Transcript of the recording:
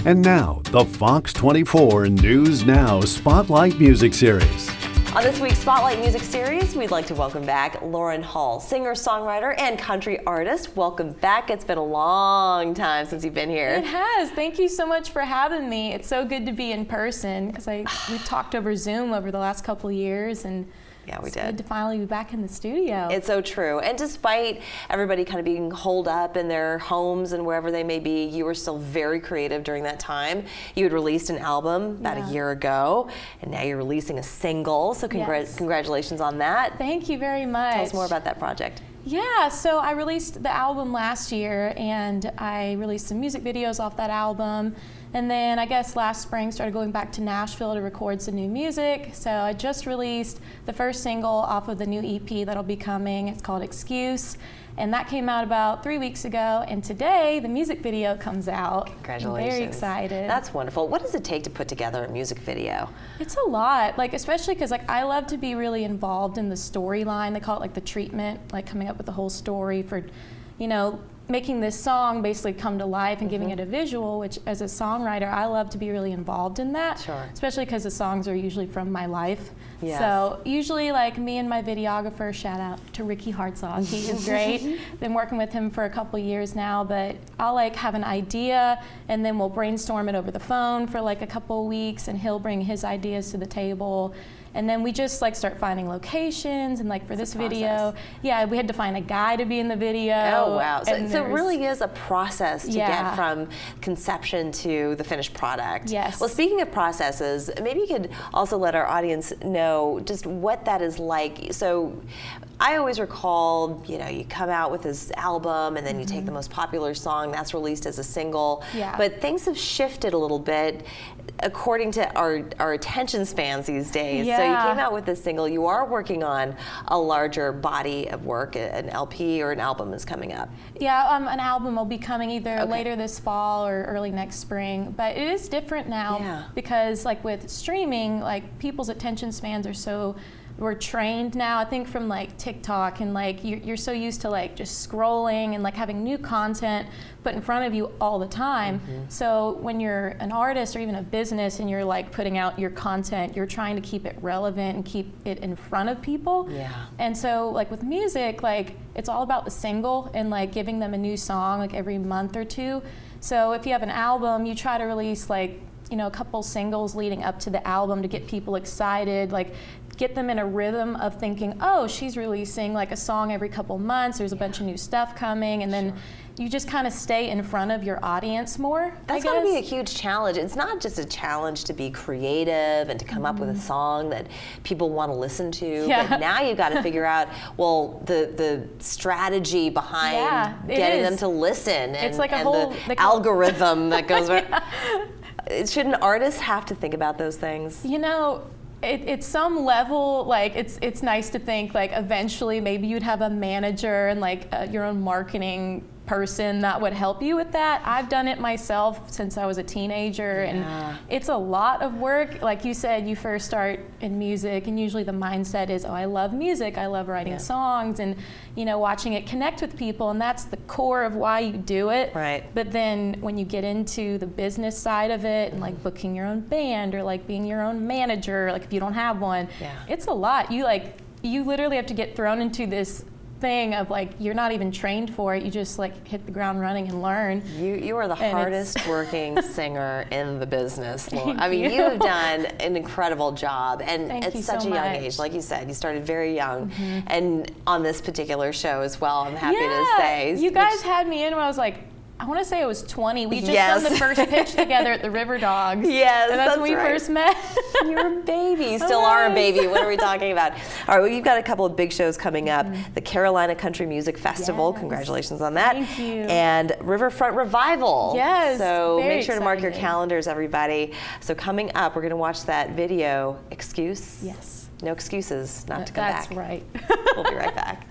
And now, the Fox 24 News Now Spotlight Music Series. On this week's Spotlight Music Series, we'd like to welcome back Lauren Hall, singer, songwriter, and country artist. Welcome back. It's been a long time since you've been here. It has. Thank you so much for having me. It's so good to be in person because we've talked over Zoom over the last couple of years, and yeah, we it's did. good to finally be back in the studio. It's so true. And despite everybody kind of being holed up in their homes and wherever they may be, you were still very creative during that time. You had released an album about a year ago, and now you're releasing a single. So congratulations on that. Thank you very much. Tell us more about that project. Yeah, so I released the album last year, and I released some music videos off that album. And then I guess last spring started going back to Nashville to record some new music. So I just released the first single off of the new EP that'll be coming. It's called Excuse. And that came out about 3 weeks ago. And today the music video comes out. Congratulations. I'm very excited. That's wonderful. What does it take to put together a music video? It's a lot, especially because I love to be really involved in the storyline. They call it the treatment, coming up with the whole story for, making this song basically come to life and giving it a visual, which as a songwriter, I love to be really involved in that. Sure. Especially because the songs are usually from my life. Yes. So usually me and my videographer, shout out to Ricky Hartzog, he is great. Been working with him for a couple years now, but I'll have an idea and then we'll brainstorm it over the phone for a couple weeks, and he'll bring his ideas to the table. And then we just start finding locations, and for this video, we had to find a guy to be in the video. Oh wow! So it really is a process to get from conception to the finished product. Yes. Well, speaking of processes, maybe you could also let our audience know just what that is like. So I always recall, you come out with this album and then you take the most popular song that's released as a single. Yeah. But things have shifted a little bit according to our attention spans these days. Yeah. So you came out with this single. You are working on a larger body of work. An LP or an album is coming up. Yeah, an album will be coming either later this fall or early next spring. But it is different now because with streaming, people's attention spans are we're trained now, I think, from TikTok, and you're so used to just scrolling and having new content put in front of you all the time. So when you're an artist or even a business and you're putting out your content, you're trying to keep it relevant and keep it in front of people. Yeah. And so with music, it's all about the single and giving them a new song every month or two. So if you have an album, you try to release a couple singles leading up to the album to get people excited, get them in a rhythm of thinking, oh, she's releasing a song every couple months, there's a bunch of new stuff coming, and then you just kind of stay in front of your audience more. That's got to be a huge challenge. It's not just a challenge to be creative and to come up with a song that people want to listen to, but now you've got to figure out, the strategy behind getting them to listen, and, it's the algorithm that goes around. Should an artist have to think about those things? At some level, it's nice to think eventually maybe you'd have a manager and your own marketing person that would help you with that. I've done it myself since I was a teenager, and it's a lot of work. Like you said, you first start in music, and usually the mindset is, oh, I love music, I love writing songs, and watching it connect with people, and that's the core of why you do it. Right. But then when you get into the business side of it, and booking your own band or being your own manager, if you don't have one, it's a lot. You literally have to get thrown into this thing of you're not even trained for it. You just hit the ground running and learn. You are the hardest working singer in the business, Lauren. I mean, you have done an incredible job, and at such a young age. Like you said, you started very young, and on this particular show as well, I'm happy to say. You guys had me in when I was I want to say it was 20. We just done the first pitch together at the River Dogs. Yes, and that's when we first met. You're a baby. You still are a baby. What are we talking about? All right, well, you've got a couple of big shows coming up. The Carolina Country Music Festival. Yes. Congratulations on that. Thank you. And Riverfront Revival. Yes. So very make sure to mark your exciting. calendars, everybody. So coming up, we're going to watch that video, Excuse. Yes. No excuses not to come back. That's right. We'll be right back.